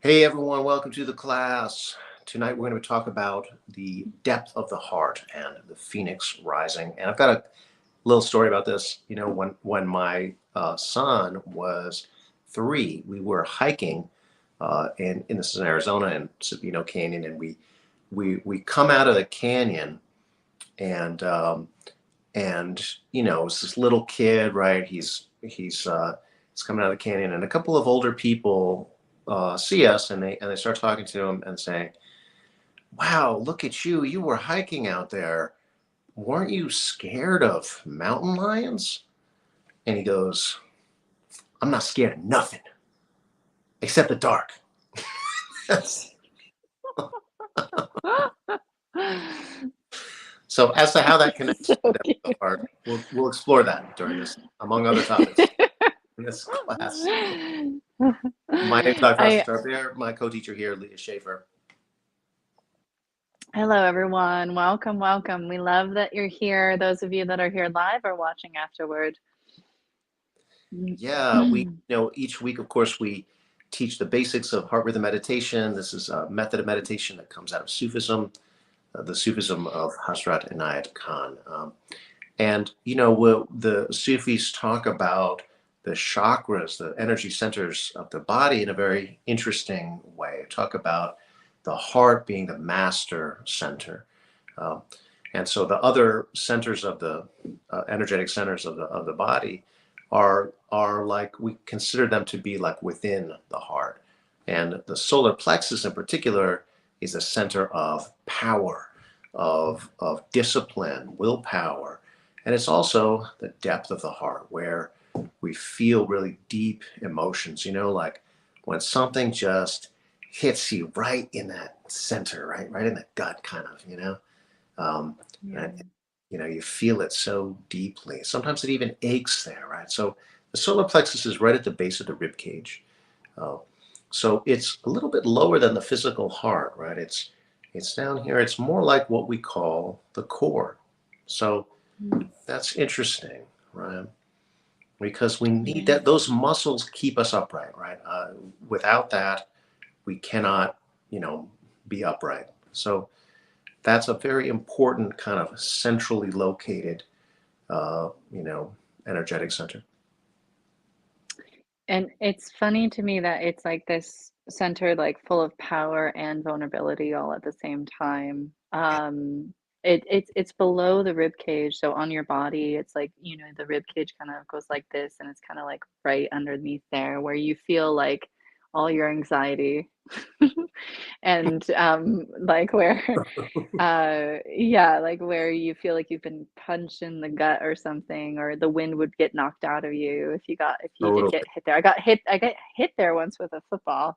Hey everyone, welcome to the class. Tonight we're going to talk about the depth of the heart and the phoenix rising. And I've got a little story about this. When my son was 3, we were hiking, and this is in Arizona and Sabino Canyon, and we come out of the canyon, and it's this little kid, right? He's coming out of the canyon, and a couple of older people see us, and they start talking to him and saying, "Wow, look at you! You were hiking out there. Weren't you scared of mountain lions?" And he goes, "I'm not scared of nothing except the dark." So as to how that connects to So the depth of the cute. heart, we'll explore that during this, among other topics, in this class. My name's Dr. I Astor. My co-teacher here, Leah Schaefer. Hello everyone. Welcome, welcome. We love that you're here. Those of you that are here live or watching afterward. Yeah, each week, of course, we teach the basics of heart rhythm meditation. This is a method of meditation that comes out of Sufism, the Sufism of Hazrat Inayat Khan. The Sufis talk about the chakras, the energy centers of the body, in a very interesting way. Talk about the heart being the master center. Um, and so the other centers of the energetic centers of the body are like, we consider them to be like within the heart. And the solar plexus in particular is a center of power, of discipline, willpower. And it's also the depth of the heart where we feel really deep emotions, like when something just hits you right in that center, right in the gut, kind of, Yeah. and, you feel it so deeply. Sometimes it even aches there, right? So the solar plexus is right at the base of the rib cage. Uh, so it's a little bit lower than the physical heart, right? It's down here. It's more like what we call the core. So that's interesting, right? Because we need Yeah. that. Those muscles keep us upright, right? Without that, we cannot, be upright. So that's a very important kind of centrally located, uh, you know, energetic center. And it's funny to me that it's like this center like full of power and vulnerability all at the same time. It's below the rib cage, so on your body, it's like, the rib cage kind of goes like this, and it's kind of like right underneath there where you feel like all your anxiety and like where yeah, like where you feel like you've been punched in the gut or something, or the wind would get knocked out of you if you did Totally. get hit there. I got hit there once with a football.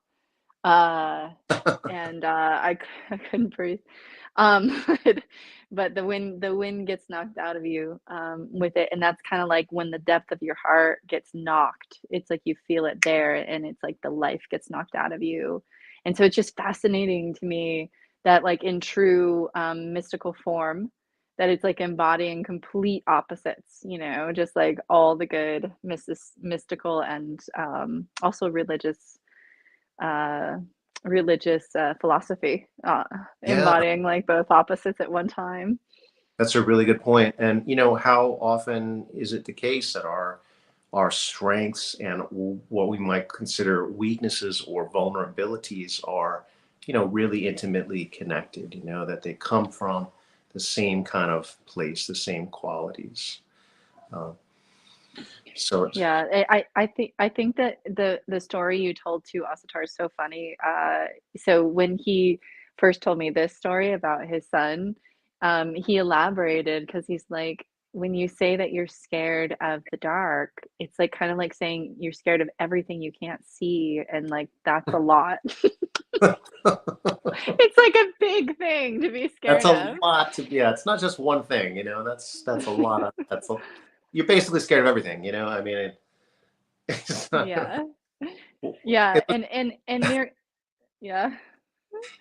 Uh and I couldn't breathe. Um but, but the wind gets knocked out of you with it, and that's kind of like when the depth of your heart gets knocked. It's like you feel it there, and it's like the life gets knocked out of you. And so it's just fascinating to me that like in true mystical form, that it's like embodying complete opposites, just like all the good mystical and also uh philosophy, Yeah, embodying like both opposites at one time. that's a really good point. And how often is it the case that our strengths and what we might consider weaknesses or vulnerabilities are, really intimately connected, that they come from the same kind of place, the same qualities. Uh, so it's, Yeah, I think that the story you told to Asatar is so funny. So when he first told me this story about his son, he elaborated because he's like, when you say that you're scared of the dark, it's like kind of like saying you're scared of everything you can't see, and like that's a lot. It's like a big thing to be that's scared a of. lot to, yeah, it's not just one thing, that's a lot of, you're basically scared of everything, I mean, it's not, Yeah. Yeah, it was, and there yeah.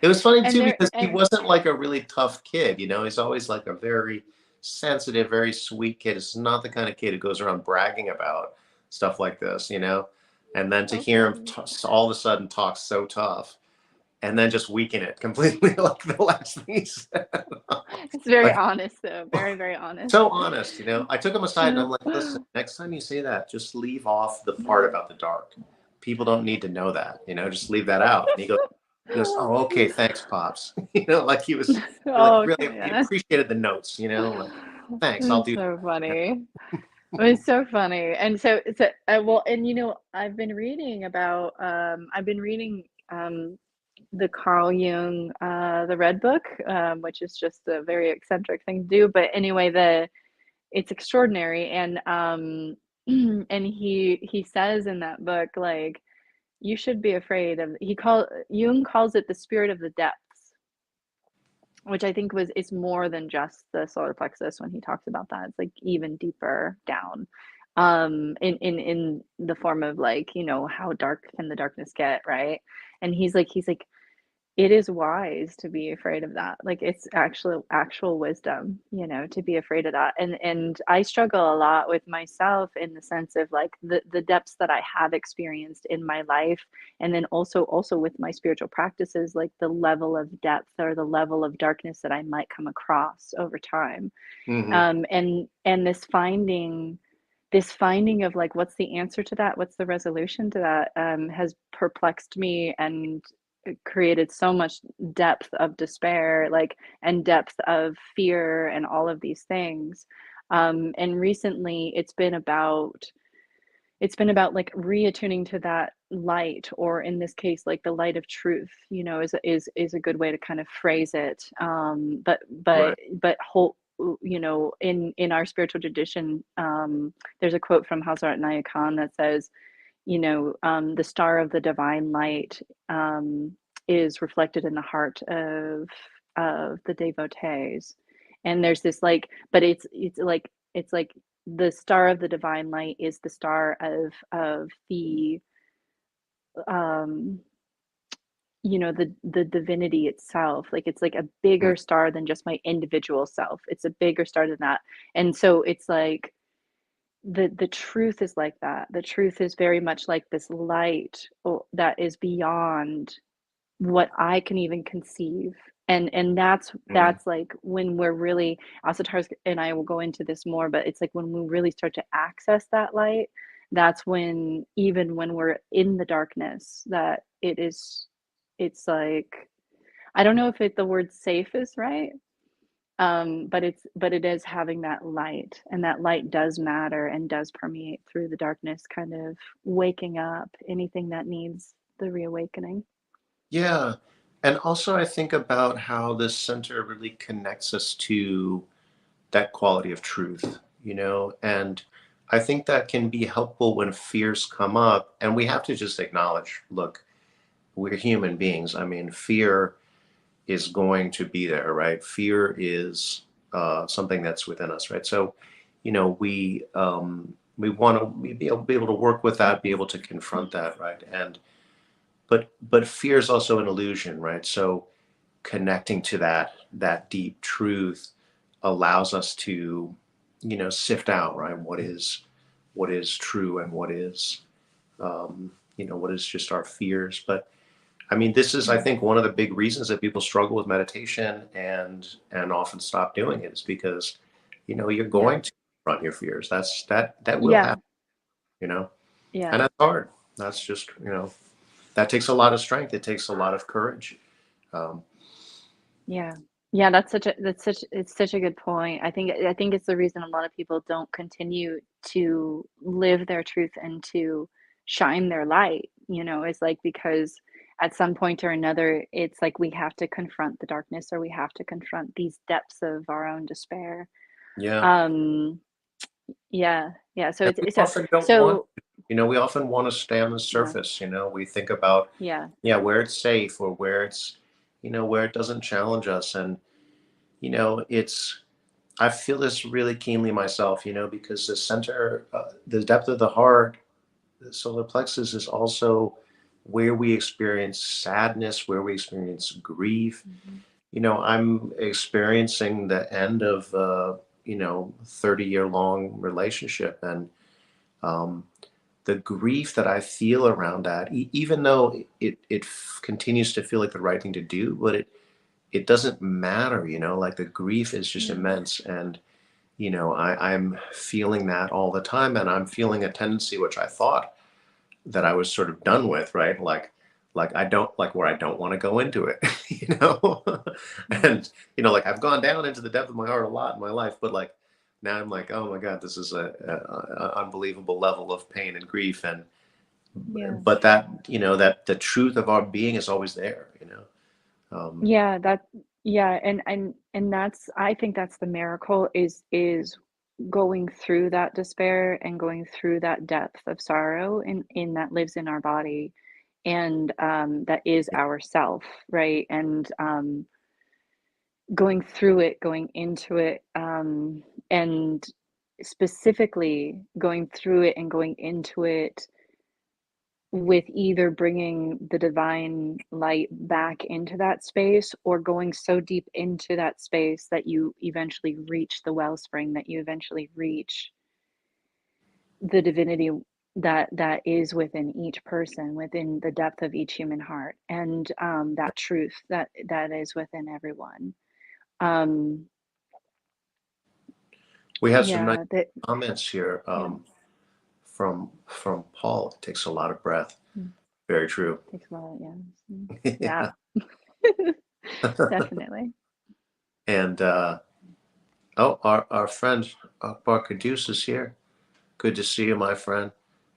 it was funny And too there because he and wasn't like a really tough kid, he's always like a very sensitive, very sweet kid. It's not the kind of kid who goes around bragging about stuff like this. and then to So hear him funny. all of a sudden talk so tough, and then just weaken it completely, like the last thing he said. It's very Like, honest though, very, very honest. so honest, you know. I took him aside and I'm like, listen, next time you say that, just leave off the part about the dark. People don't need to know that, you know, just leave that out. And he goes, oh, okay, thanks, Pops. You know, like he was like Oh, really, okay, he yeah. appreciated the notes, you know, like, thanks, I'll It's do so that. funny. It's so funny. And so well, and I've been reading the Carl Jung the Red Book, which is just a very eccentric thing to do. But anyway, it's extraordinary. And and he says in that book, like, you should be afraid of, Jung calls it the spirit of the depths, which I think was is more than just the solar plexus. When he talks about that, it's like even deeper down, in the form of, like, how dark can the darkness get, right? And he's like, it is wise to be afraid of that. Like, it's actual wisdom, to be afraid of that. And I struggle a lot with myself in the sense of, like, the depths that I have experienced in my life, and then also with my spiritual practices, like the level of depth or the level of darkness that I might come across over time. Hmm. And this finding of, like, what's the answer to that, what's the resolution to that, has perplexed me and created so much depth of despair, like, and depth of fear and all of these things. And recently it's been about like reattuning to that light, or in this case, like the light of truth, is a good way to kind of phrase it. But Right. whole, in our spiritual tradition, there's a quote from Hazrat Naya Khan that says, the star of the divine light, is reflected in the heart of the devotees. And there's this, like, but it's like the star of the divine light is the star of the, um the divinity itself. Like, it's like a Mm. bigger star than just my individual self. It's a bigger star than that. And so it's like the truth is like that. The truth is very much like this light, that is beyond what I can even conceive. And Mm. that's like when we're really, Asatars and I will go into this more, but it's like when we really start to access that light, that's when, even when we're in the darkness, that it's like, I don't know if the word safe is right, but it is having that light, and that light does matter and does permeate through the darkness, kind of waking up anything that needs the reawakening. Yeah. And also, I think about how this center really connects us to that quality of truth, you know, and I think that can be helpful when fears come up. And we have to just acknowledge, look, we're human beings. I mean, fear is going to be there, right? Fear is something that's within us, right? So, you know, we want to be able to work with that, be able to confront that, right? And but fear is also an illusion, right? So connecting to that deep truth allows us to, you know, sift out, right, what is true and you know, what is just our fears. But I mean, this is, I Mm. think, one of the big reasons that people struggle with meditation and often stop doing it is because, you know, you're Yeah. going to confront your fears. That will Yeah. happen, you know, Yeah. and that's hard. That's just, you know, that takes a lot of strength. It takes a lot of courage. Um, Yeah. Yeah, it's such a good point. I think it's the reason a lot of people don't continue to live their truth and to shine their light, is like, because at some point or another, it's like we have to confront the darkness, or we have to confront these depths of our own despair. yeah. Um, yeah, yeah. So And it's we so often don't want, so you know, we often want to stay on the yeah, surface. You know, we think about, yeah. yeah, where it's safe or where it's, you know, where it doesn't challenge us. And, you know, I feel this really keenly myself, you know, because the center, the depth of the heart, the solar plexus is also where we experience sadness, where we experience grief. Mhm. You know, I'm experiencing the end of, you know, 30-year long relationship. And, um, the grief that I feel around that, even though it continues to feel like the right thing to do, but it doesn't matter, like the grief is just Yeah. immense. And, I'm feeling that all the time, and I'm feeling a tendency, which I thought that I was sort of done with, right? Like I don't like where I don't want to go into it, Mm. and like I've gone down into the depth of my heart a lot in my life, but like now I'm like, oh my God, this is a unbelievable level of pain and grief, and Yeah. but that that the truth of our being is always there, um, Yeah, yeah, and that's I think that's the miracle is going through that despair and going through that depth of sorrow in that lives in our body and that is our self, right? And going through it, going into it, and specifically going through it and going into it with either bringing the divine light back into that space or going so deep into that space that you eventually reach the wellspring, that you eventually reach the divinity that is within each person, within the depth of each human heart, and that truth that is within everyone. Um, we have some nice yeah, that comments here, yeah, from Paul. It takes a lot of breath. mm, Very true. takes a while, yeah, Yeah. yeah, definitely. And oh, our friend Akbar Caduce is here. Good to see you, my friend.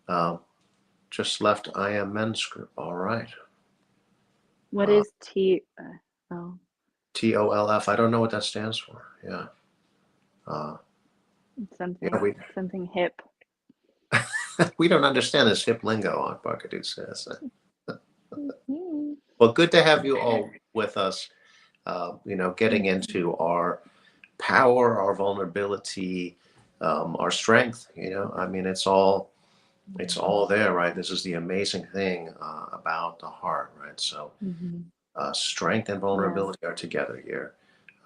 Um, just left I Am Men's Group. All right. What is T? Oh, TOLF. I don't know what that stands for. Yeah. Uh, yeah, something we something hip. we don't understand this hip lingo, Akbar Caduce says. Mhm. Well, good to have you all with us. Getting Thank into our power, our vulnerability, our strength. I mean, it's you. all there, right? This is the amazing thing about the heart, right? So Hmm. strength and Yeah, vulnerability are together here.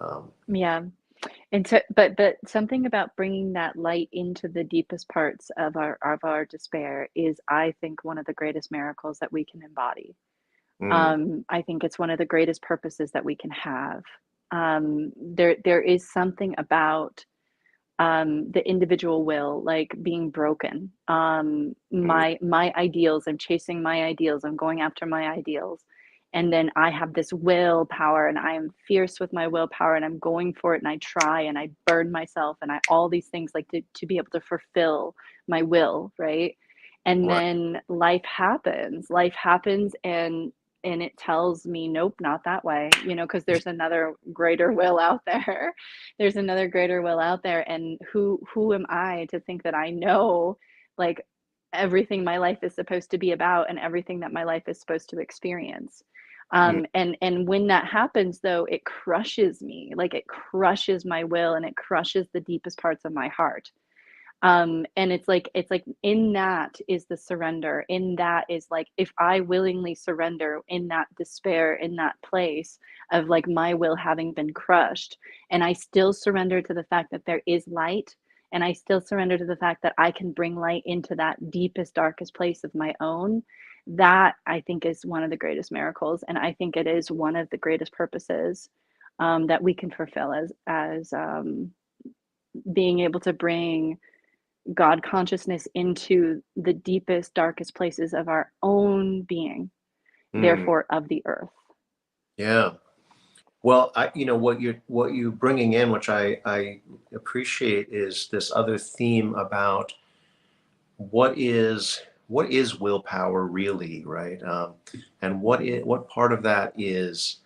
Um, yeah. And so, but something about bringing that light into the deepest parts of our despair is, I think, one of the greatest miracles that we can embody. mm, I think it's one of the greatest purposes that we can have. There is something about the individual will like being broken. mm, My ideals, I'm chasing my ideals, I'm going after my ideals, and then I have this willpower and I am fierce with my willpower and I'm going for it and I try and I burn myself and I all these things like to be able to fulfill my will, right? And right, then life happens and it tells me nope, not that way, because there's another greater will out there. There's another greater will out there, and who am I to think that I know like everything my life is supposed to be about and everything that my life is supposed to experience. mm, And when that happens though, it crushes me, like it crushes my will and it crushes the deepest parts of my heart. And it's like in that is the surrender, in that is like if I willingly surrender in that despair, in that place of like my will having been crushed, and I still surrender to the fact that there is light, and I still surrender to the fact that I can bring light into that deepest darkest place of my own. That I think is one of the greatest miracles, and I think it is one of the greatest purposes that we can fulfill as being able to bring God consciousness into the deepest, darkest places of our own being, mm, therefore of the earth. yeah. Well, what you're bringing in, which I appreciate, is this other theme about what is willpower really, right? And what part of that is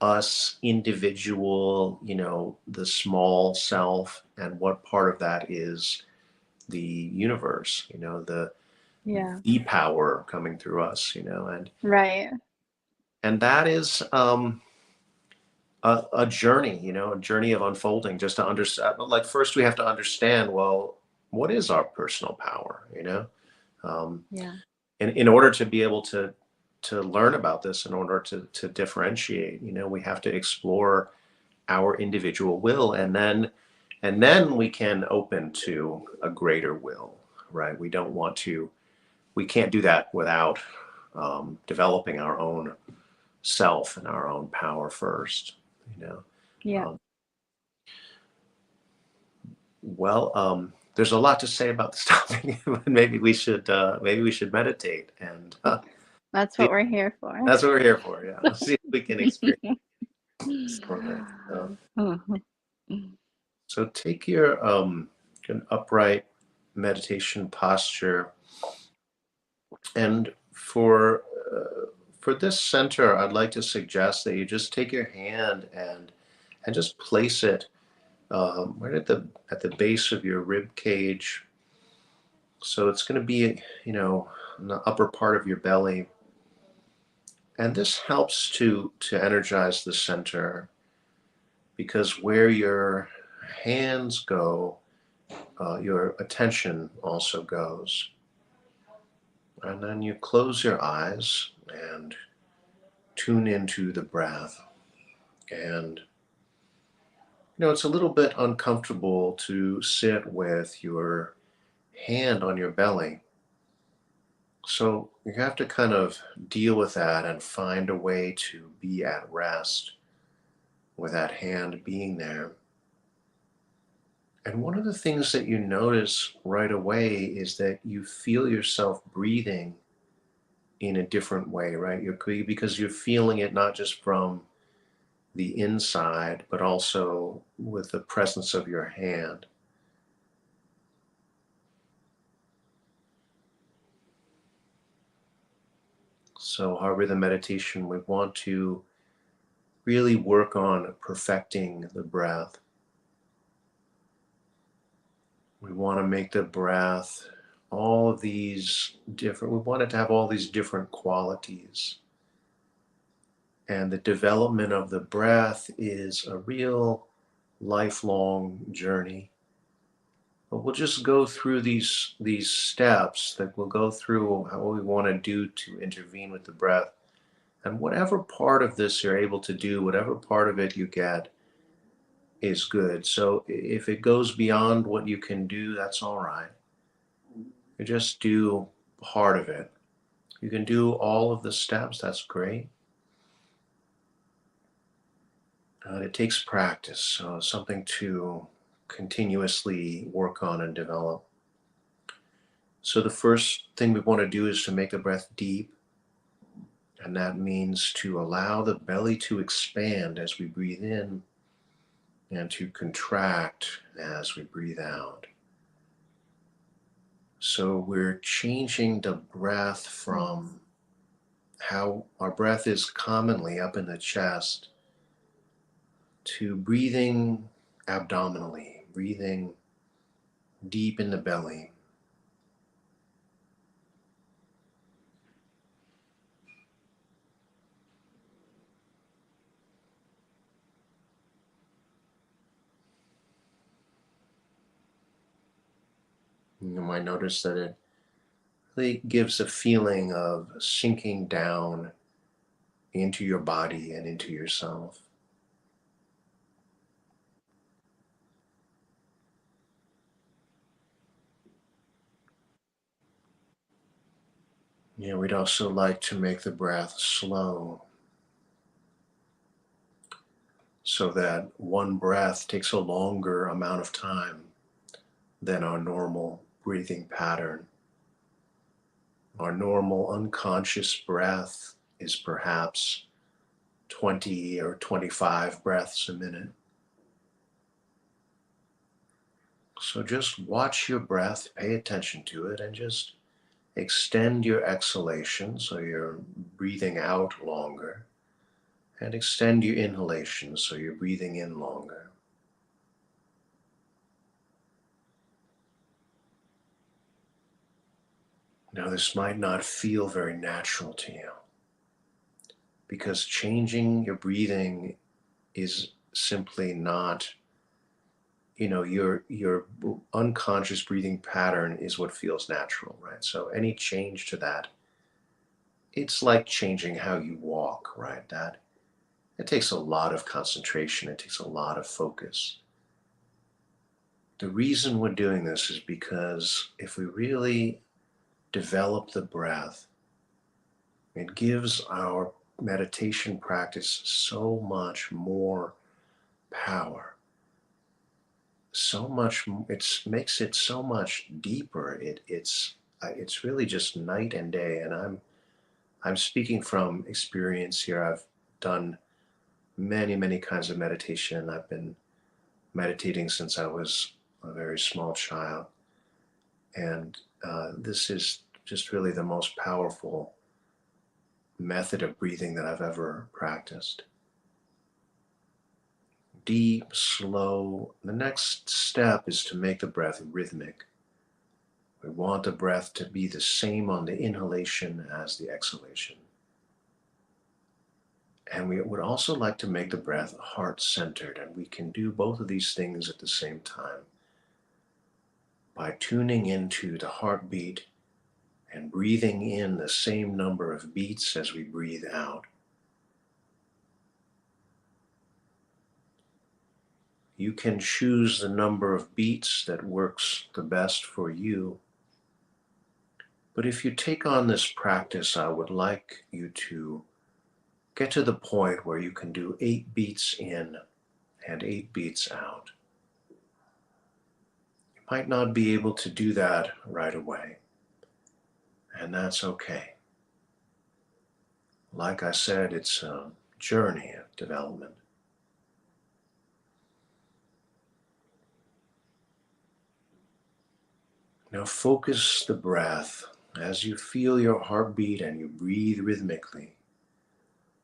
us individual, the small self, and what part of that is the universe, Yeah. the power coming through us, Right. and that is a journey, a journey of unfolding, just to understand. Like first, we have to understand, well, what is our personal power, um, Yeah. in order to be able to learn about this, in order to differentiate, we have to explore our individual will, and then we can open to a greater will, right? We don't want to we can't do that without developing our own self and our own power first, you know. Yeah. Um, there's a lot to say about this topic. Maybe we should meditate and That's see. what we're here for. That's what we're here for. Yeah, let's see if we can experience some of it. Mhm. So take your an upright meditation posture, and for this center, I'd like to suggest that you just take your hand and just place it right at the base of your rib cage. So it's going to be, in the upper part of your belly, and this helps to energize the center because where your hands go, your attention also goes. And then you close your eyes and tune into the breath. And it's a little bit uncomfortable to sit with your hand on your belly. So you have to kind of deal with that and find a way to be at rest with that hand being there. And one of the things that you notice right away is that you feel yourself breathing in a different way, right? Because you're feeling it not just from the inside, but also with the presence of your hand. So, our rhythm meditation, we want to really work on perfecting the breath. We want to make the breath all of these different, we want it to have all these different qualities. And the development of the breath is a real lifelong journey. But we'll just go through these steps that we'll go through how we want to do to intervene with the breath. And whatever part of this you're able to do, whatever part of it you get is good. So if it goes beyond what you can do, that's all right. You just do part of it. You can do all of the steps, that's great. It takes practice, so something to continuously work on and develop. So the first thing we want to do is to make the breath deep, and that means to allow the belly to expand as we breathe in and to contract as we breathe out. So we're changing the breath from how our breath is commonly up in the chest to breathing abdominally, breathing deep in the belly. You might notice that it really gives a feeling of sinking down into your body and into yourself. We'd also like to make the breath slow so that one breath takes a longer amount of time than our normal breathing pattern. Our normal unconscious breath is perhaps 20 or 25 breaths a minute. So just watch your breath, pay attention to it, and just extend your exhalation so you're breathing out longer, and extend your inhalation so you're breathing in longer. Now, this might not feel very natural to you because changing your breathing is simply not, your unconscious breathing pattern is what feels natural, right? So any change to that, it's like changing how you walk, right? That it takes a lot of concentration, it takes a lot of focus. The reason we're doing this is because if we really develop the breath. It gives our meditation practice so much more power, so much. It makes it so much deeper. It's really just night and day. And I'm speaking from experience here. I've done many kinds of meditation. I've been meditating since I was a very small child, and this is just really the most powerful method of breathing that I've ever practiced. Deep, slow. The next step is to make the breath rhythmic. We want the breath to be the same on the inhalation as the exhalation. And we would also like to make the breath heart-centered, and we can do both of these things at the same time by tuning into the heartbeat and breathing in the same number of beats as we breathe out. You can choose the number of beats that works the best for you. But if you take on this practice, I would like you to get to the point where you can do 8 beats in and 8 beats out. You might not be able to do that right away, and that's okay. Like I said, it's a journey of development. Now focus the breath as you feel your heartbeat and you breathe rhythmically.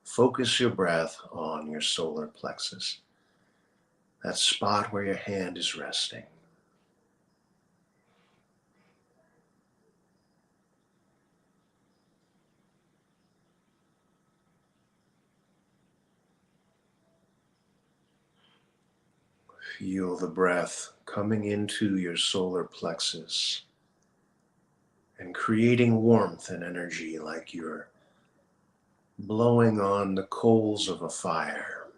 Focus your breath on your solar plexus, that spot where your hand is resting. Feel the breath coming into your solar plexus and creating warmth and energy like you're blowing on the coals of a fire.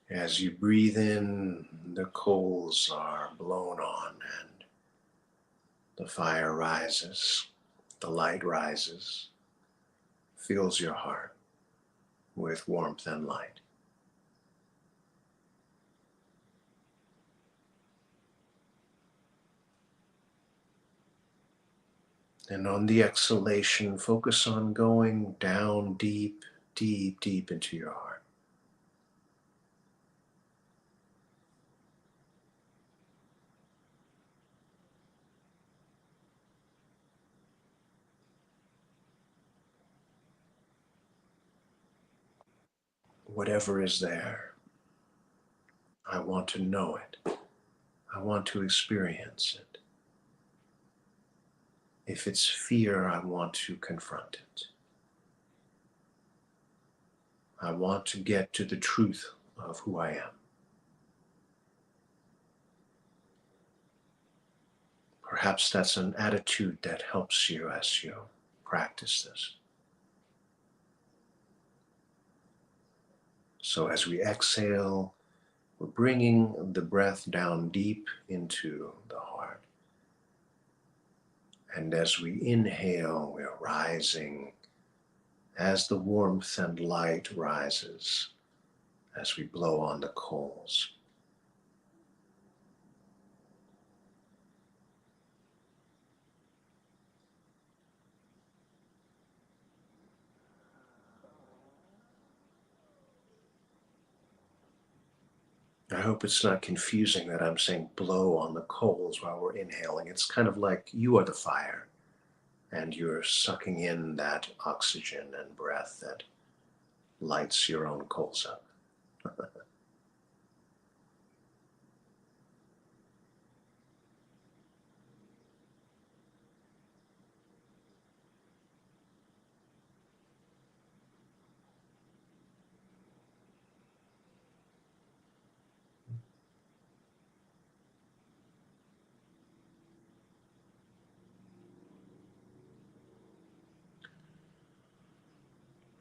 As you breathe in, the coals are blown on and the fire rises, the light rises, fills your heart with warmth and light. And on the exhalation, focus on going down deep, deep, deep into your heart. Whatever is there, I want to know it. I want to experience it. If it's fear, I want to confront it. I want to get to the truth of who I am. Perhaps that's an attitude that helps you as you practice this. So as we exhale, we're bringing the breath down deep into the heart. And as we inhale, we're rising as the warmth and light rises as we blow on the coals. I hope it's not confusing that I'm saying blow on the coals while we're inhaling. It's kind of like you are the fire and you're sucking in that oxygen and breath that lights your own coals up.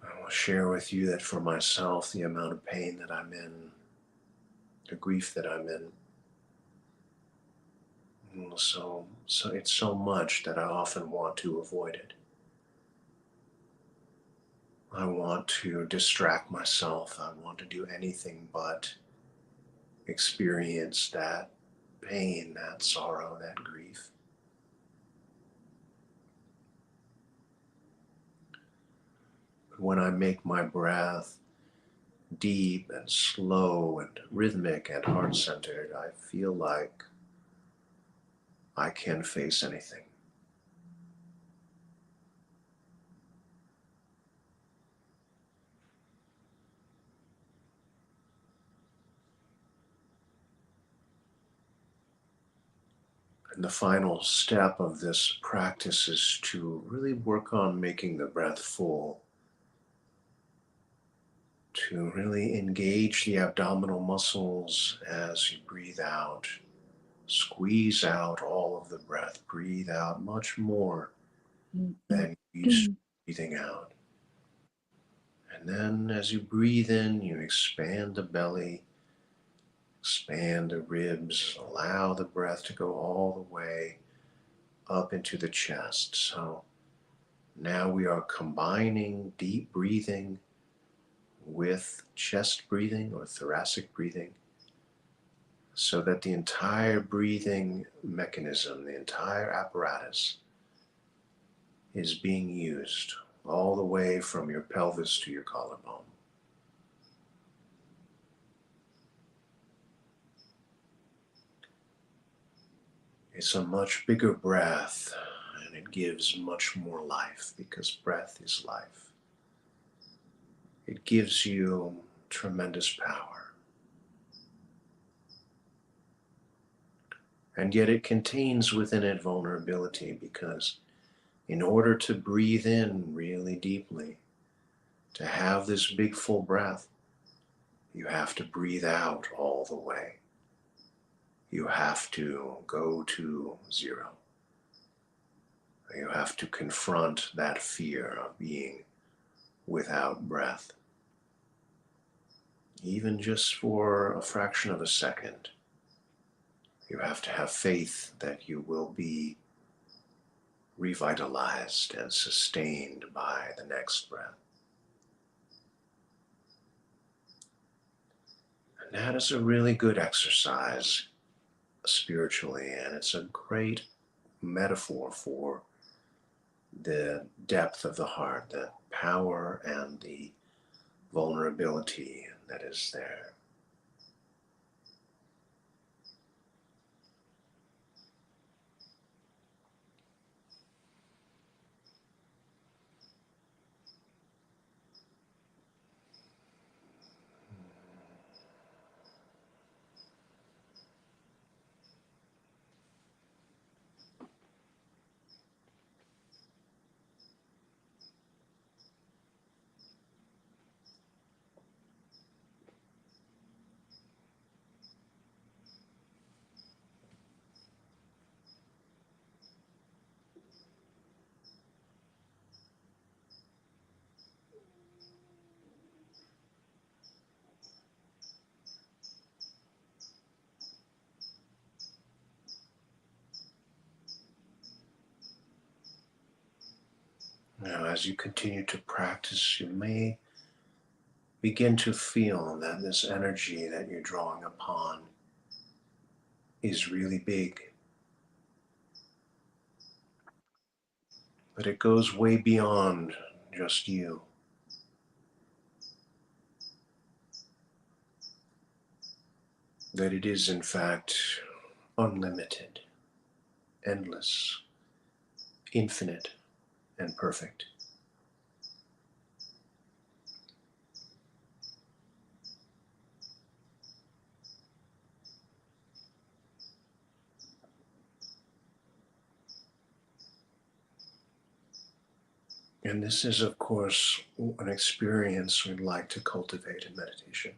I will share with you that for myself, the amount of pain that I'm in, the grief that I'm in, So it's so much that I often want to avoid it. I want to distract myself. I want to do anything but experience that pain, that sorrow, that grief. But when I make my breath deep and slow and rhythmic and heart centered, I feel like I can face anything. And the final step of this practice is to really work on making the breath full, to really engage the abdominal muscles as you breathe out. Squeeze out all of the breath. Breathe out much more than you used to breathing out. And then as you breathe in, you expand the belly, expand the ribs, allow the breath to go all the way up into the chest. So now we are combining deep breathing with chest breathing or thoracic breathing so that the entire breathing mechanism, the entire apparatus is being used all the way from your pelvis to your collarbone. It's a much bigger breath and it gives much more life because breath is life. It gives you tremendous power. And yet it contains within it vulnerability because in order to breathe in really deeply, to have this big full breath, you have to breathe out all the way. You have to go to zero. You have to confront that fear of being without breath, even just for a fraction of a second. You have to have faith that you will be revitalized and sustained by the next breath. And that is a really good exercise spiritually, and it's a great metaphor for the depth of the heart, the power and the vulnerability that is there. Now, as you continue to practice, you may begin to feel that this energy that you're drawing upon is really big, but it goes way beyond just you. That it is, in fact, unlimited, endless, infinite, and perfect. And this is, of course, an experience we'd like to cultivate in meditation.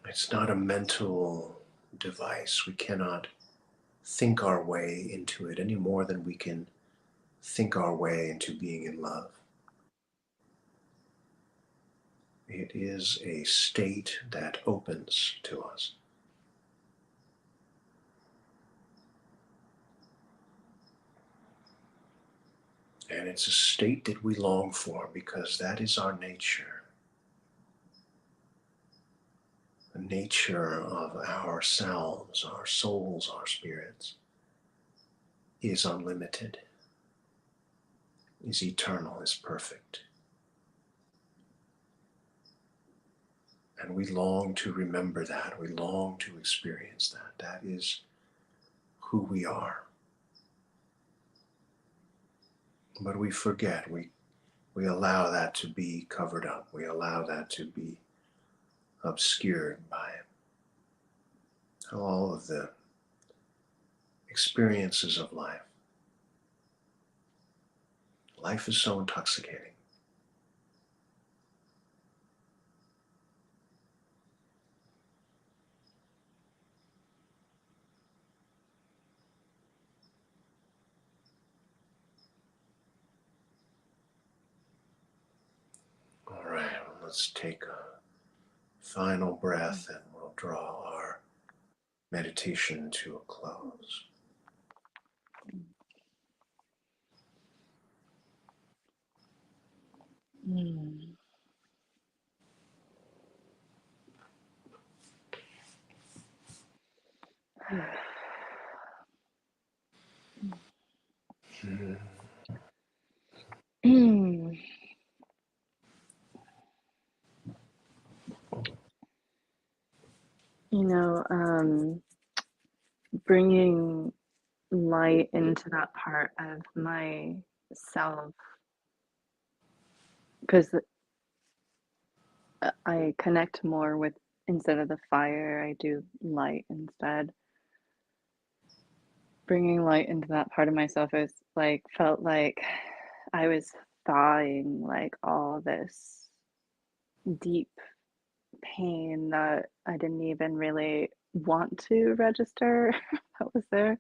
It's not a mental device. We cannot think our way into it any more than we can think our way into being in love. It is a state that opens to us. And it's a state that we long for because that is our nature. The nature of ourselves, our souls, our spirits is unlimited, is eternal, is perfect. And we long to remember that. We long to experience that. That is who we are. But we forget. We allow that to be covered up. We allow that to be obscured by all of the experiences of life. Life is so intoxicating. All right, let's take a final breath and we'll draw our meditation to a close. Mm. Mm. You know, bringing light into that part of myself, because I connect more with, instead of the fire, I do light instead. Bringing light into that part of myself is like, felt like I was thawing like all this deep pain that I didn't even really want to register that was there.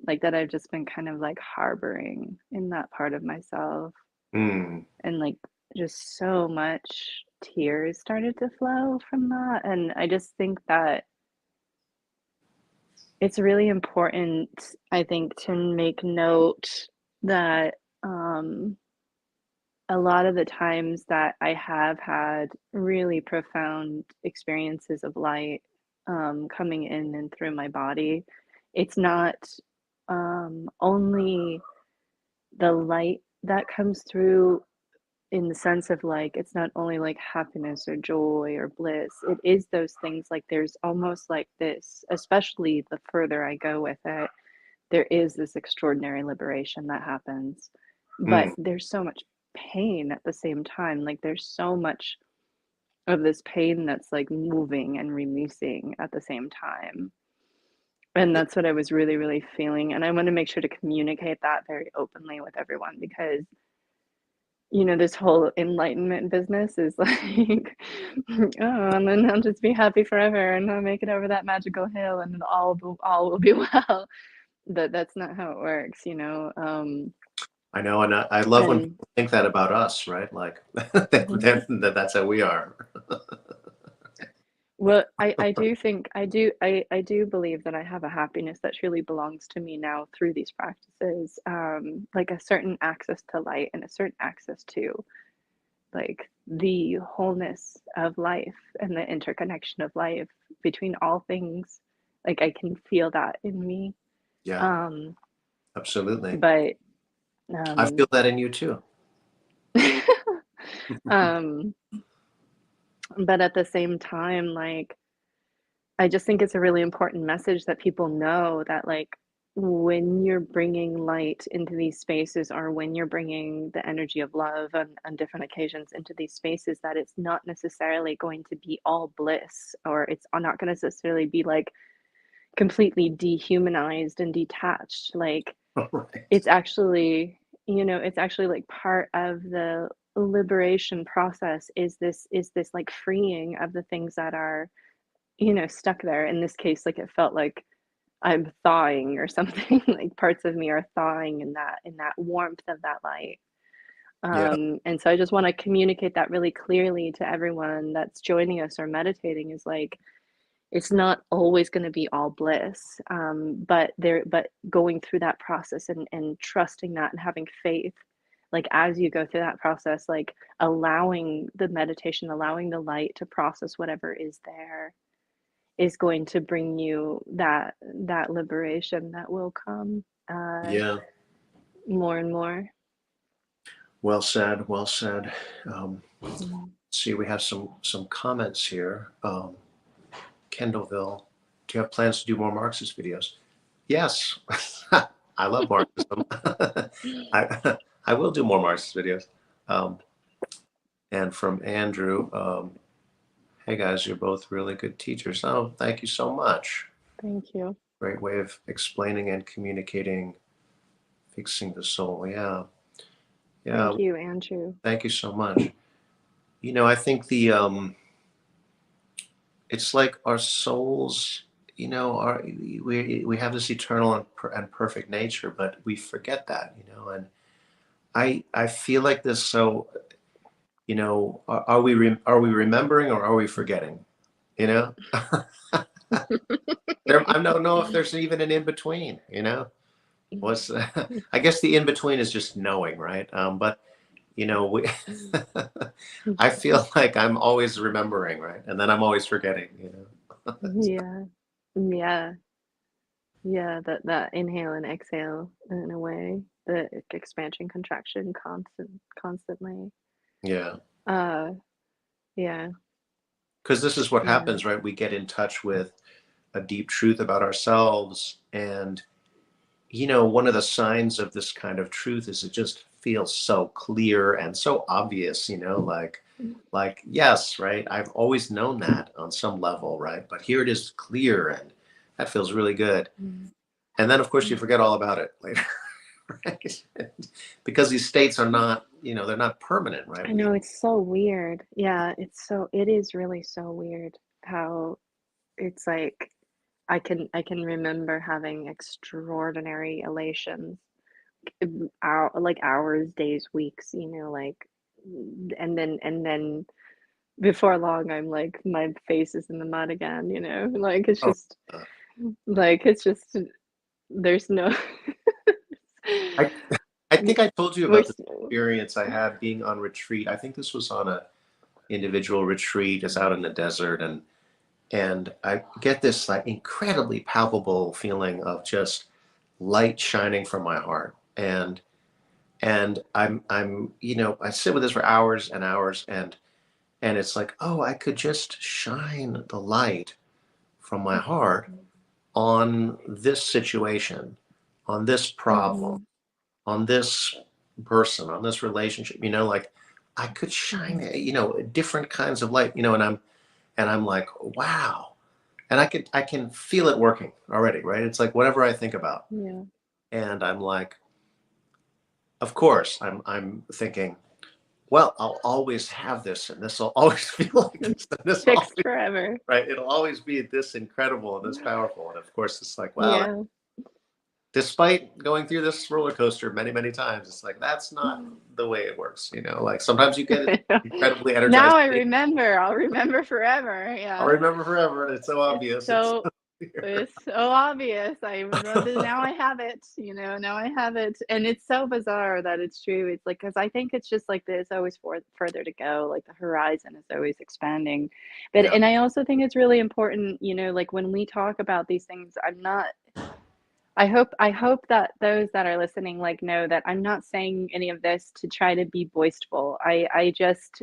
Like that I've just been kind of like harboring in that part of myself. Mm. And like just so much tears started to flow from that. And I just think that it's really important, I think, to make note that a lot of the times that I have had really profound experiences of light coming in and through my body, it's not only the light that comes through in the sense of like, it's not only like happiness or joy or bliss, it is those things. Like there's almost like this, especially the further I go with it, there is this extraordinary liberation that happens, but Mm. there's so much pain at the same time. Like there's so much of this pain that's like moving and releasing at the same time. And Yeah. that's what I was really, really feeling. And I want to make sure to communicate that very openly with everyone because, you know, this whole enlightenment business is like, oh, and then I'll just be happy forever and I'll make it over that magical hill and all will be well. But that's not how it works, you know. I know, and I love when And people think that about us, right? Like mhm. that's how we are. Well, I do think I do believe that I have a happiness that truly belongs to me now through these practices, like a certain access to light and a certain access to like the wholeness of life and the interconnection of life between all things. Like I can feel that in me. Yeah, Um, absolutely. but I feel um, that in you too. um, but at the same time, like I just think it's a really important message that people know that, like, when you're bringing light into these spaces or when you're bringing the energy of love on different occasions into these spaces, that it's not necessarily going to be all bliss or it's not going to necessarily be like completely dehumanized and detached. Like, Right. it's actually, you know, it's actually like part of the liberation process is this like freeing of the things that are, you know, stuck there. In this case, like it felt like I'm thawing or something, like parts of me are thawing in that warmth of that light. Yeah. And so I just want to communicate that really clearly to everyone that's joining us or meditating is like, it's not always going to be all bliss, but going through that process and trusting that and having faith, like as you go through that process, like allowing the meditation, allowing the light to process whatever is there, is going to bring you that liberation that will come Yeah. more and more. Well said. Well said. Um, Mm. see, we have some comments here. Kendallville, do you have plans to do more Marxist videos? Yes. I love Marxism. I will do more Marxist videos. Um, and from Andrew, hey guys, you're both really good teachers. Oh, thank you so much. Thank you. Great way of explaining and communicating, fixing the soul. Yeah. Yeah. Thank you, Andrew. Thank you so much. I think it's like our souls, our we have this eternal and perfect nature, but we forget that, and I feel like this. So, are we remembering or are we forgetting? You know, I don't know if there's even an in between. What's I guess the in between is just knowing, right? But we I feel like I'm always remembering, right? And then I'm always forgetting. Yeah. Yeah. Yeah, that inhale and exhale in a way, the expansion, contraction, constantly. Yeah. Uh, yeah, Because this is what yeah. happens, right? We get in touch with a deep truth about ourselves. And, one of the signs of this kind of truth is it just feels so clear and so obvious, like, yes, right? I've always known that on some level, right? But here it is clear and that feels really good. Mm. And then, of course, you Mm. forget all about it later, right? Because these states are not, they're not permanent, right? I know it's so weird. Yeah, it is really so weird how it's like I can remember having extraordinary elations, like hours, days, weeks, like, and then before long I'm like my face is in the mud again, like Oh, uh, it's just there's no I, I think I told you we're about the still, experience I had being on retreat. I think this was on a individual retreat. It's out in the desert, and I get this like incredibly palpable feeling of just light shining from my heart. And I'm I sit with this for hours and hours, and it's like, oh, I could just shine the light from my heart on this situation, on this problem, Mhm, on this person, on this relationship, like I could shine, mhm. different kinds of light, and I'm like, wow. And I can feel it working already, right? It's like whatever I think about. Yeah. And I'm like, of course, I'm thinking, well, I'll always have this, and this will always feel like this, and this will Fixed always, forever. right? It'll always be this incredible and this powerful. And of course, it's like, well, Yeah. despite going through this roller coaster many, many times, it's like that's not the way it works. Like sometimes you get incredibly energized Now I state. remember. I'll remember forever. I'll Yeah. remember forever. It's so It's obvious. It's so so clear. it's so obvious. I remember now I have it, now I have it. And it's so bizarre that it's true. It's like, because I think it's just like there's always further to go. Like the horizon is always expanding. Yeah. And I also think it's really important, like when we talk about these things, I hope that those that are listening like know that I'm not saying any of this to try to be boastful. I just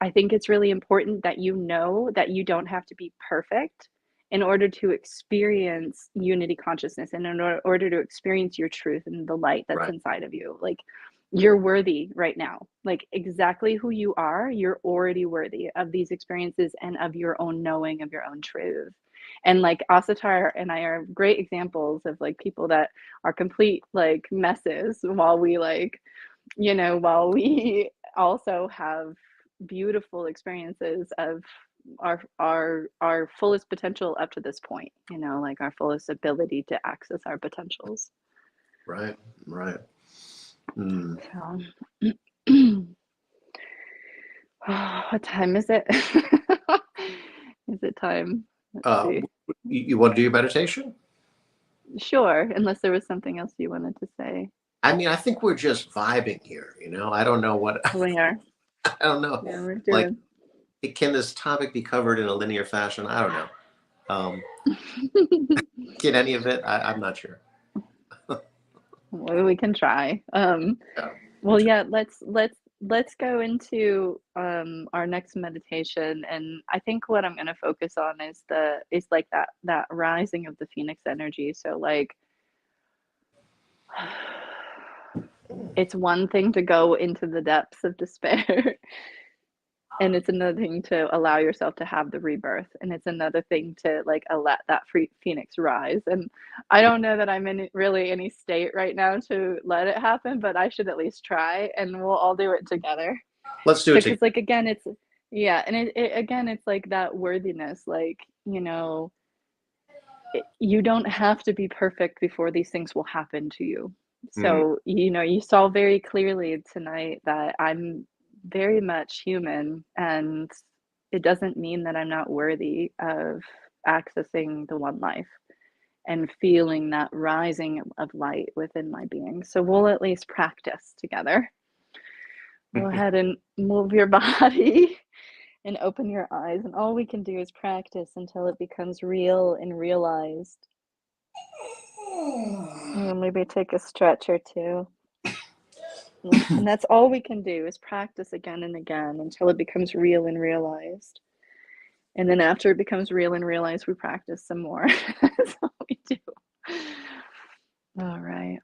I think it's really important that you know that you don't have to be perfect in order to experience unity consciousness and in order to experience your truth and the light that's Right. inside of you. Like you're worthy right now. Like exactly who you are, you're already worthy of these experiences and of your own knowing of your own truth. And like Asatar and I are great examples of like people that are complete like messes while we like, while we also have beautiful experiences of our fullest potential up to this point, like our fullest ability to access our potentials. Right. Right. Mm. So What time is it? Is it time? Let's Uh, see. you want to do your meditation? Sure, unless there was something else you wanted to say. I mean, I think we're just vibing here. I don't know what We are. I don't know. Yeah, we're Like, doing. can this topic be covered in a linear fashion? I don't know. Um, can any of it? I'm not sure. Well, we can try. Yeah. Well, yeah, let's go into our next meditation, and I think what I'm going to focus on is like that rising of the phoenix energy. So like it's one thing to go into the depths of despair, and it's another thing to allow yourself to have the rebirth, and it's another thing to like let that free phoenix rise. And I don't know that I'm in really any state right now to let it happen, but I should at least try, and we'll all do it together. Let's do it together. Because like again it's yeah, and it again it's like that worthiness, like, you don't have to be perfect before these things will happen to you. Mm, So, you saw very clearly tonight that I'm very much human, and it doesn't mean that I'm not worthy of accessing the one life and feeling that rising of light within my being. So we'll at least practice together. Go ahead and move your body and open your eyes. And all we can do is practice until it becomes real and realized. Maybe take a stretch or two. And that's all we can do is practice again and again until it becomes real and realized. And then after it becomes real and realized, we practice some more. That's all we do. All right.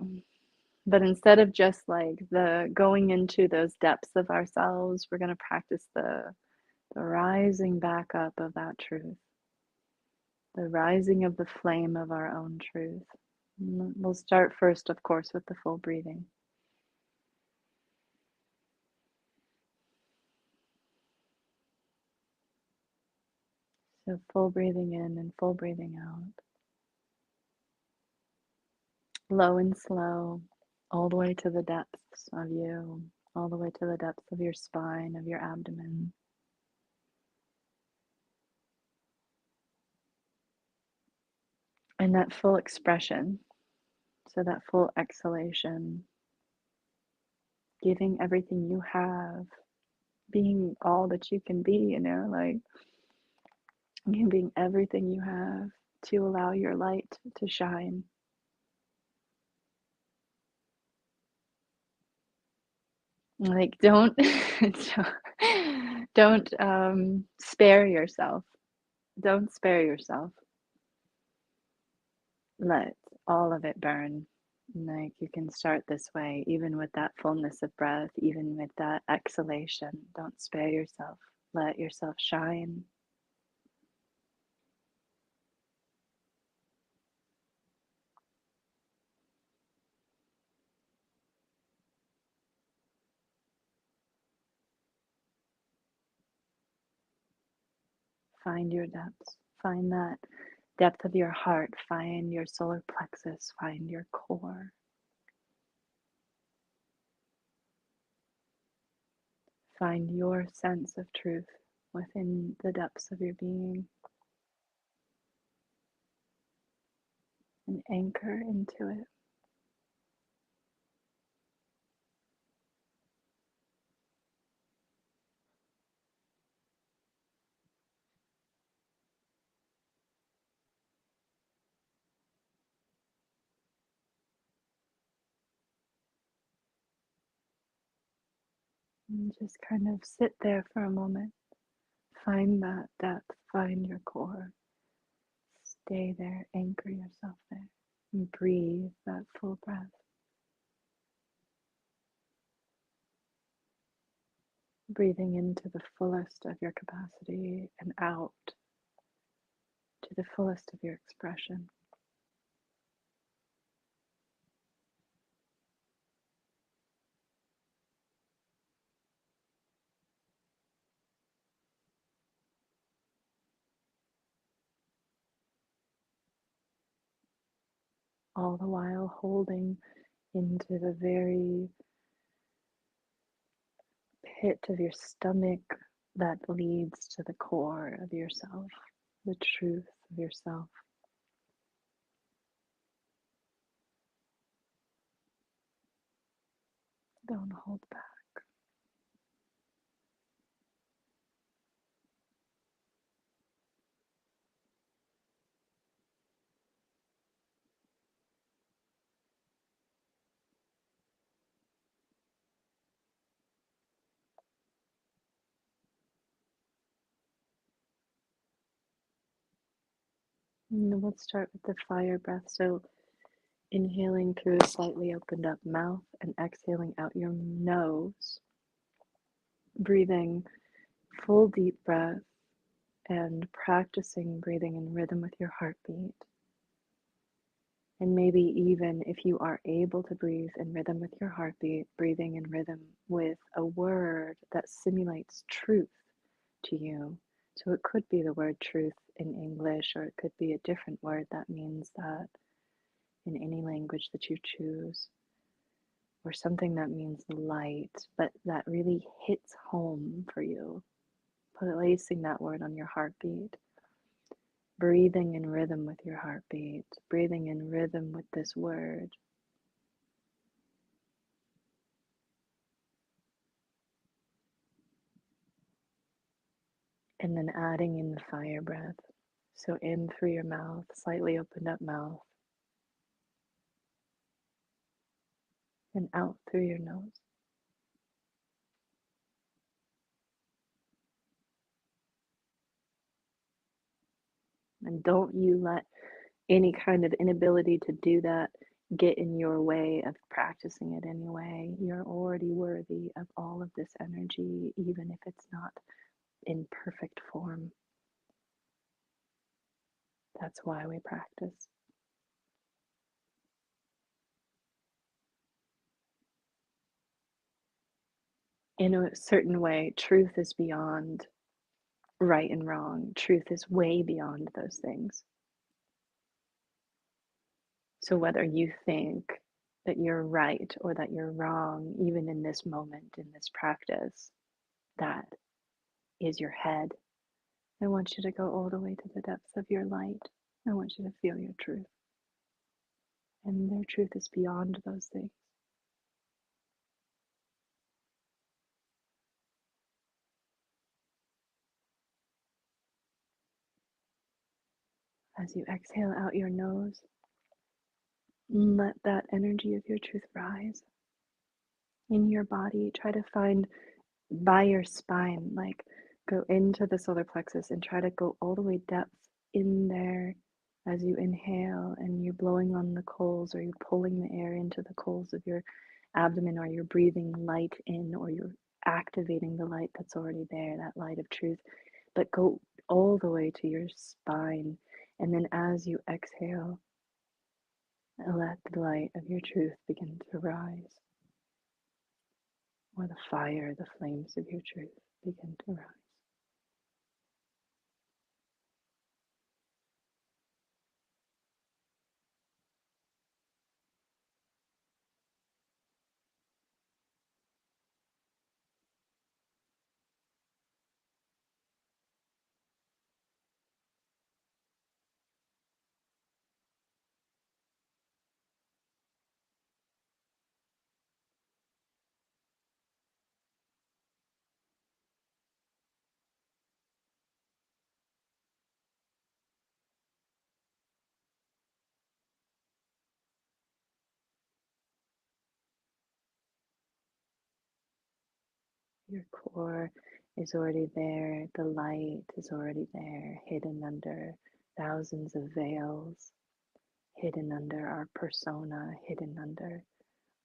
But instead of just like the going into those depths of ourselves, we're going to practice the rising back up of that truth, the rising of the flame of our own truth. We'll start first, of course, with the full breathing. So full breathing in and full breathing out, low and slow, all the way to the depths of you, all the way to the depths of your spine, of your abdomen. And that full expression, so that full exhalation, giving everything you have, being all that you can be, like you being everything you have to allow your light to shine. Like don't spare yourself. Don't spare yourself. Let all of it burn. Like you can start this way, even with that fullness of breath, even with that exhalation. Don't spare yourself. Let yourself shine. Find your depths. Find that depth of your heart. Find your solar plexus. Find your core. Find your sense of truth within the depths of your being and anchor into it. And just kind of sit there for a moment. Find that depth. Find your core. Stay there. Anchor yourself there. And breathe that full breath. Breathing into the fullest of your capacity and out to the fullest of your expression. All the while holding into the very pit of your stomach that leads to the core of yourself, the truth of yourself. Don't hold back. And let's start with the fire breath. So inhaling through a slightly opened up mouth and exhaling out your nose, breathing full deep breath and practicing breathing in rhythm with your heartbeat. And maybe even if you are able to breathe in rhythm with your heartbeat, breathing in rhythm with a word that simulates truth to you. So it could be the word truth in English, or it could be a different word that means that in any language that you choose, or something that means light, but that really hits home for you. Placing that word on your heartbeat, breathing in rhythm with your heartbeat, breathing in rhythm with this word. And then adding in the fire breath. So in through your mouth, slightly opened up mouth, and out through your nose. And don't you let any kind of inability to do that get in your way of practicing it anyway. You're already worthy of all of this energy, even if it's not in perfect form. That's why we practice. In a certain way, truth is beyond right and wrong. Truth is way beyond those things. So whether you think that you're right or that you're wrong, even in this moment, in this practice, that is your head. I want you to go all the way to the depths of your light. I want you to feel your truth. And their truth is beyond those things. As you exhale out your nose, let that energy of your truth rise in your body. Try to find by your spine, like go into the solar plexus and try to go all the way depth in there as you inhale and you're blowing on the coals, or you're pulling the air into the coals of your abdomen, or you're breathing light in, or you're activating the light that's already there, that light of truth. But go all the way to your spine. And then as you exhale, let the light of your truth begin to rise, or the fire, the flames of your truth begin to rise. Your core is already there. The light is already there, hidden under thousands of veils, hidden under our persona, hidden under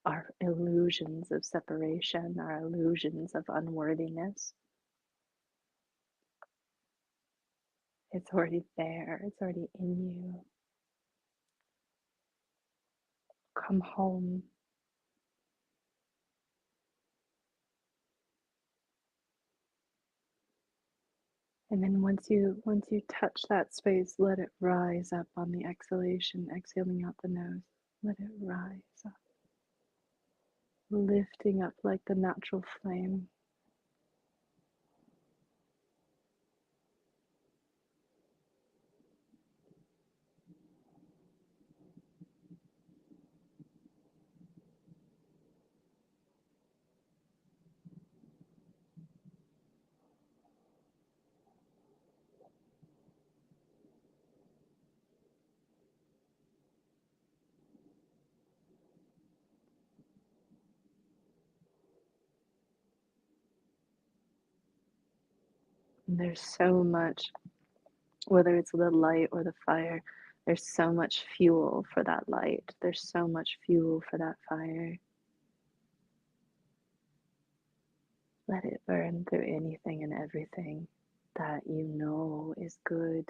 our illusions of separation, our illusions of unworthiness. It's already there. It's already in you. Come home. And then once you touch that space, let it rise up on the exhalation, exhaling out the nose. Let it rise up, lifting up like the natural flame. And there's so much, whether it's the light or the fire, there's so much fuel for that light. There's so much fuel for that fire. Let it burn through anything and everything that you know is good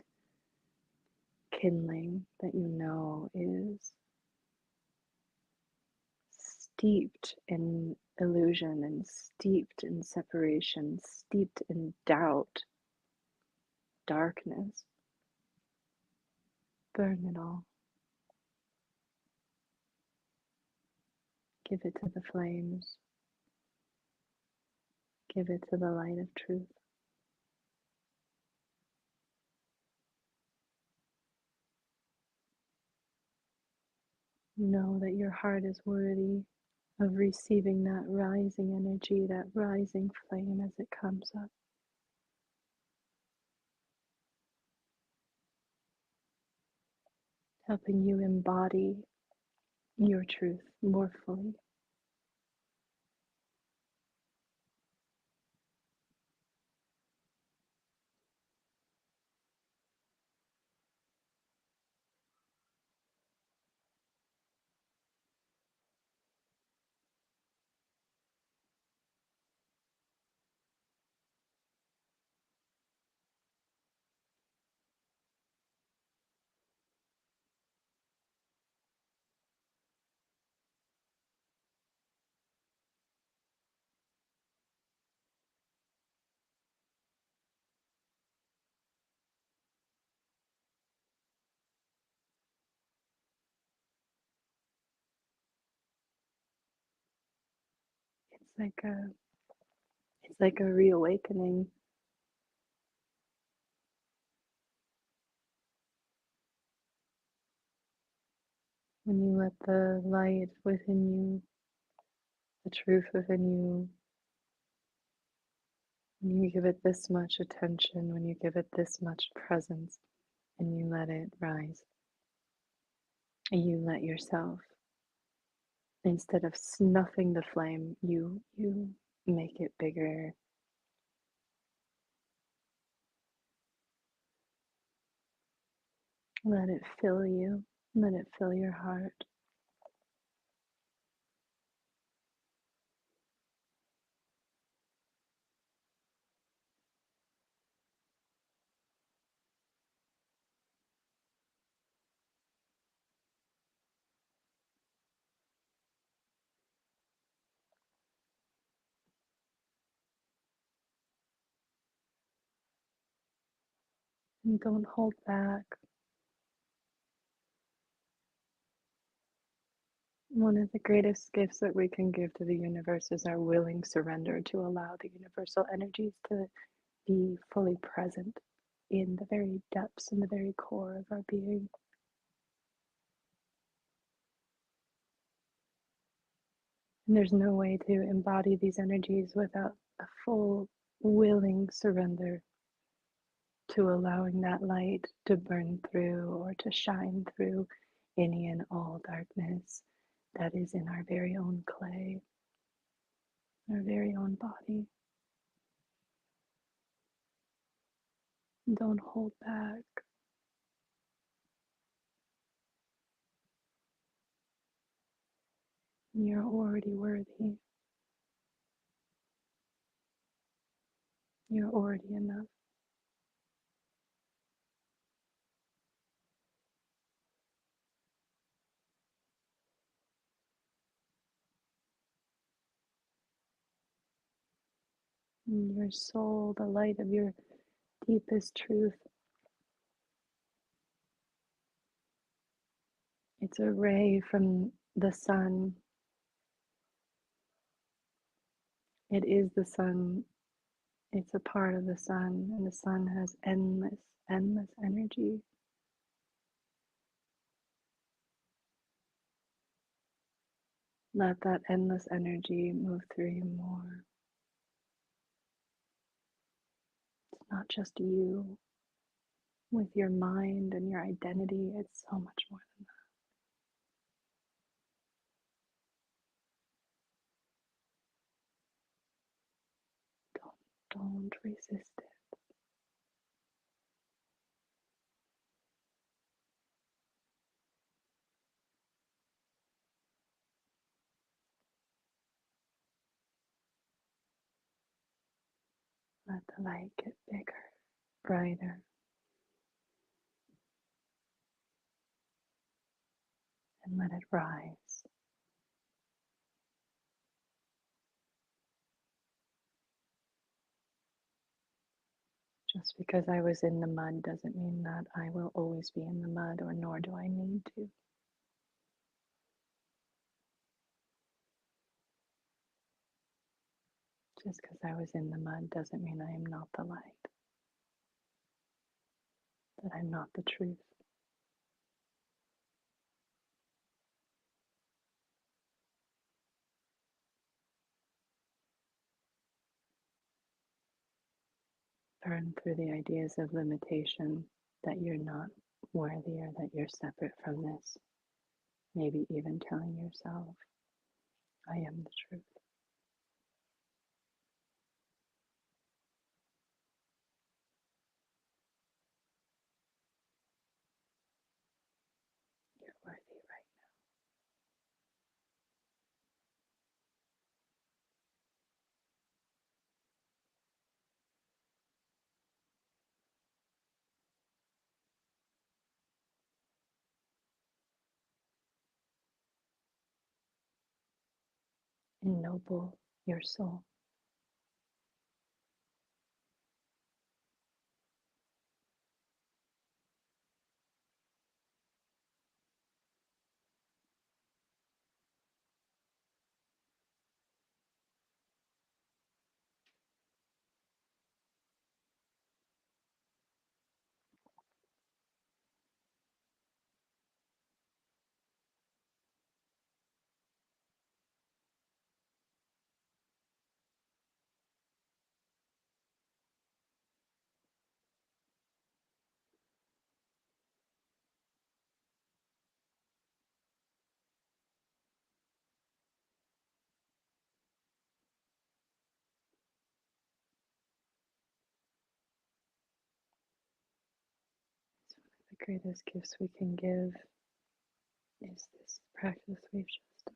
kindling, that you know is steeped in illusion and steeped in separation, steeped in doubt, darkness. Burn it all. Give it to the flames. Give it to the light of truth. Know that your heart is worthy of receiving that rising energy, that rising flame as it comes up, helping you embody your truth more fully. It's like a it's like a reawakening when you let the light within you, the truth within you, when you give it this much attention, when you give it this much presence, and you let it rise. And you let yourself, instead of snuffing the flame, you make it bigger. Let it fill you. Let it fill your heart. And don't hold back. One of the greatest gifts that we can give to the universe is our willing surrender to allow the universal energies to be fully present in the very depths and the very core of our being. And there's no way to embody these energies without a full willing surrender to allowing that light to burn through or to shine through any and all darkness that is in our very own clay, our very own body. Don't hold back. You're already worthy. You're already enough. And your soul, the light of your deepest truth, it's a ray from the sun. It is the sun. It's a part of the sun, and the sun has endless, endless energy. Let that endless energy move through you more. It's not just you with your mind and your identity, it's so much more than that. Don't resist it. let the light get bigger, brighter, and let it rise. Just because I was in the mud doesn't mean that I will always be in the mud, or nor do I need to. Just because I was in the mud doesn't mean I am not the light, that I'm not the truth. Burn through the ideas of limitation, that you're not worthy or that you're separate from this. Maybe even telling yourself, I am the truth. You're worthy right now. Ennoble your soul. So one of the greatest gifts we can give is this practice we've just done.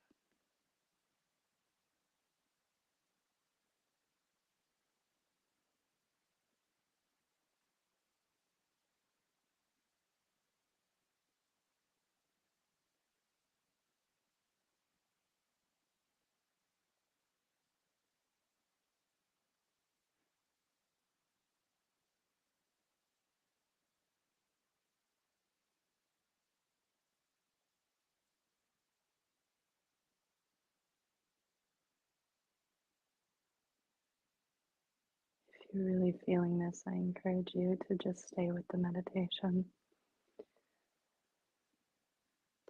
If you're really feeling this, I encourage you to just stay with the meditation.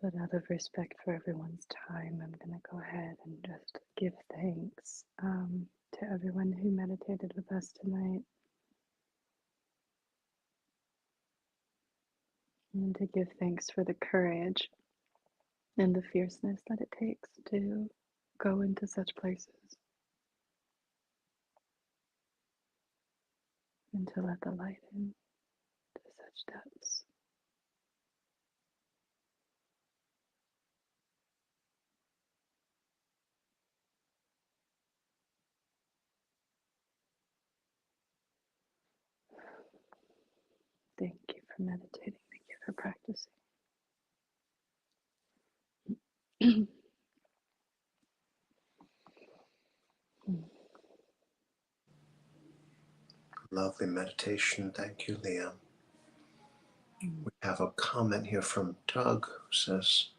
But out of respect for everyone's time, I'm going to go ahead and just give thanks to everyone who meditated with us tonight, and to give thanks for the courage and the fierceness that it takes to go into such places and to let the light in to such depths. Thank you for meditating. Thank you for practicing. Lovely meditation. Thank you, Liam. We have a comment here from Doug who says,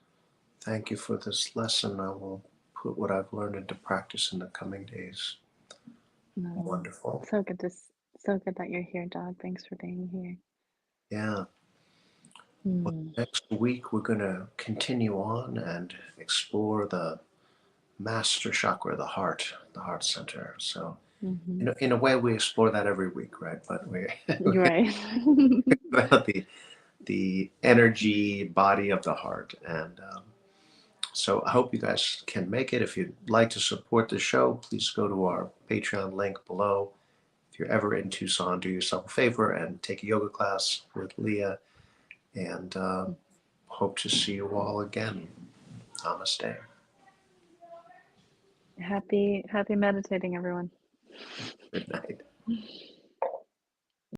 thank you for this lesson. I will put what I've learned into practice in the coming days. No, Wonderful. so good that you're here, Dog. Thanks for being here. Yeah. Well, next week, we're going to continue on and explore the master chakra, the heart center. So, in a way, we explore that every week, right? But we're You're right. about the energy body of the heart. And so I hope you guys can make it. If you'd like to support the show, please go to our Patreon link below. If you're ever in Tucson, do yourself a favor and take a yoga class with Leah. And hope to see you all again. Namaste. Happy meditating, everyone. Good night.